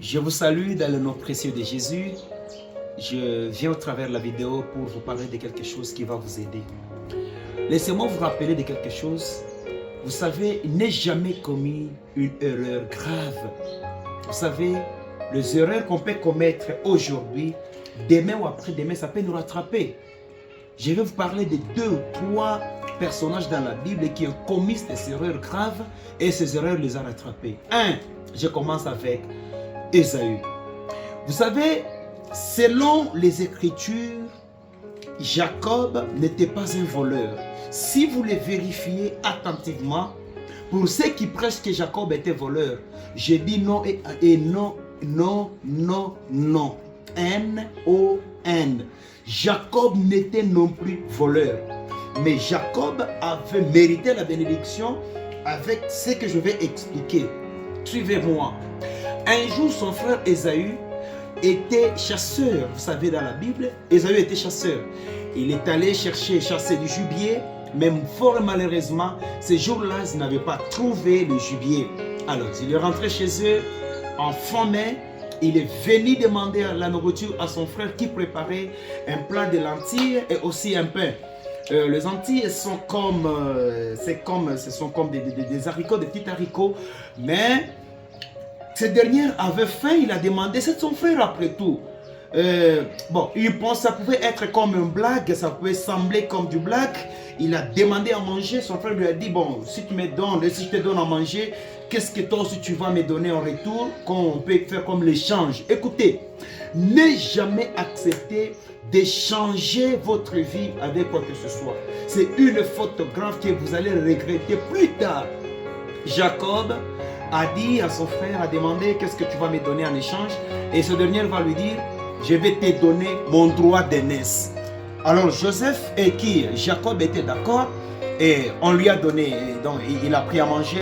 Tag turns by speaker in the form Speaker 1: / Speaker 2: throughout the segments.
Speaker 1: Je vous salue dans le nom précieux de Jésus. Je viens au travers de la vidéo pour vous parler de quelque chose qui va vous aider. Laissez-moi vous rappeler de quelque chose. Vous savez, n'ai jamais commis une erreur grave. Vous savez, les erreurs qu'on peut commettre aujourd'hui, demain ou après-demain, ça peut nous rattraper. Je vais vous parler de 2 ou 3 personnages dans la Bible qui ont commis des erreurs graves et ces erreurs les ont rattrapés. Je commence avec Ésaü. Vous savez, selon les Écritures, Jacob n'était pas un voleur. Si vous les vérifiez attentivement, pour ceux qui prêchent que Jacob était voleur, je dis non et non, non, non, non. N-O-N. Jacob n'était non plus voleur. Mais Jacob avait mérité la bénédiction avec ce que je vais expliquer. Suivez-moi. Un jour, son frère Ésaü était chasseur. Vous savez, dans la Bible, Ésaü était chasseur. Il est allé chasser du gibier, mais fort malheureusement, ce jour-là, il n'avait pas trouvé le gibier. Alors, il est rentré chez eux en fin mai. Il est venu demander la nourriture à son frère qui préparait un plat de lentilles et aussi un pain. Les lentilles sont comme, ce sont comme des haricots, des petits haricots, mais ce dernier avait faim, il a demandé, c'est son frère après tout. Bon, il pense que ça pouvait être comme une blague, ça pouvait sembler comme du blague. Il a demandé à manger, son frère lui a dit, bon, si tu me donnes, si je te donne à manger, qu'est-ce que toi aussi tu vas me donner en retour, qu'on peut faire comme l'échange. Écoutez, ne jamais accepter d'échanger votre vie avec quoi que ce soit. C'est une faute grave que vous allez regretter plus tard. Jacob a dit à son frère, a demandé qu'est-ce que tu vas me donner en échange, et ce dernier va lui dire, je vais te donner mon droit d'aînesse. Alors Joseph et Jacob était d'accord et on lui a donné, donc il a pris à manger,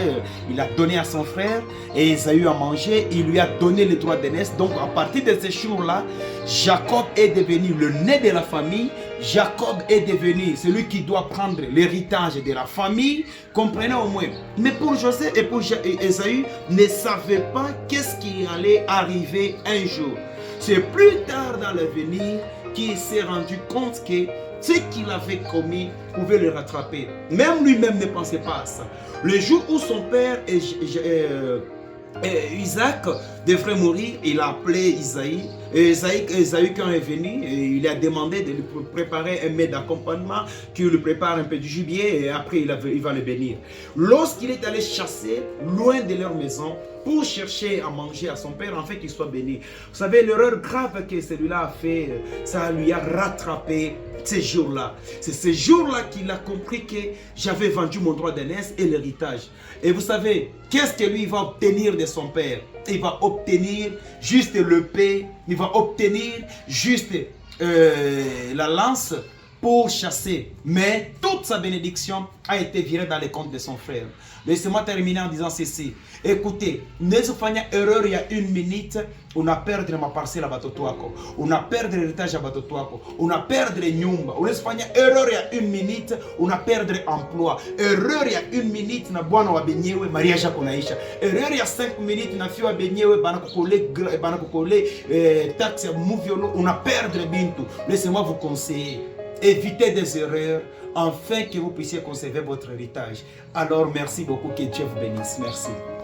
Speaker 1: il a donné à son frère et Ésaü a mangé, il lui a donné le droit d'aînesse. Donc à partir de ce jour-là, Jacob est devenu le nez de la famille. Jacob est devenu celui qui doit prendre l'héritage de la famille. Comprenez au moins. Mais pour Joseph et pour Ésaü, ne savaient pas qu'est-ce qui allait arriver un jour. C'est plus tard dans l'avenir qu'il s'est rendu compte que ce qu'il avait commis pouvait le rattraper. Même lui-même ne pensait pas à ça. Le jour où son père Isaac devrait mourir, il a appelé Isaïe. Isaïe quand il est venu, il a demandé de lui préparer un mets d'accompagnement, qu'il lui prépare un peu du gibier et après il va le bénir. Lorsqu'il est allé chasser loin de leur maison pour chercher à manger à son père, en fait qu'il soit béni. Vous savez, l'erreur grave que celui-là a fait, ça lui a rattrapé ces jours-là. C'est ce jour-là qu'il a compris que j'avais vendu mon droit d'aînesse et l'héritage. Et vous savez, qu'est-ce que lui va obtenir de son père? Il va obtenir juste le paix, il va obtenir juste la lance pour chasser. Mais toute sa bénédiction a été virée dans les comptes de son frère. Laissez-moi terminer en disant ceci. Écoutez, ne se faisant erreur il y a 1 minute, on a perdu ma parcelle à Batotoako. On a perdu l'héritage à Batotoako. On a perdu les nyumba. On ne se faisant erreur il y a 1 minute, on a perdu emploi. Erreur il y a 1 minute, na bwana wa benyewe, mariage à konaisha. Erreur il y a 5 minutes, na fille wa benyewe, banakokole, taxe, mouviono, on a perdu bintu. Laissez-moi vous conseiller. Évitez des erreurs afin que vous puissiez conserver votre héritage. Alors merci beaucoup, que Dieu vous bénisse. Merci.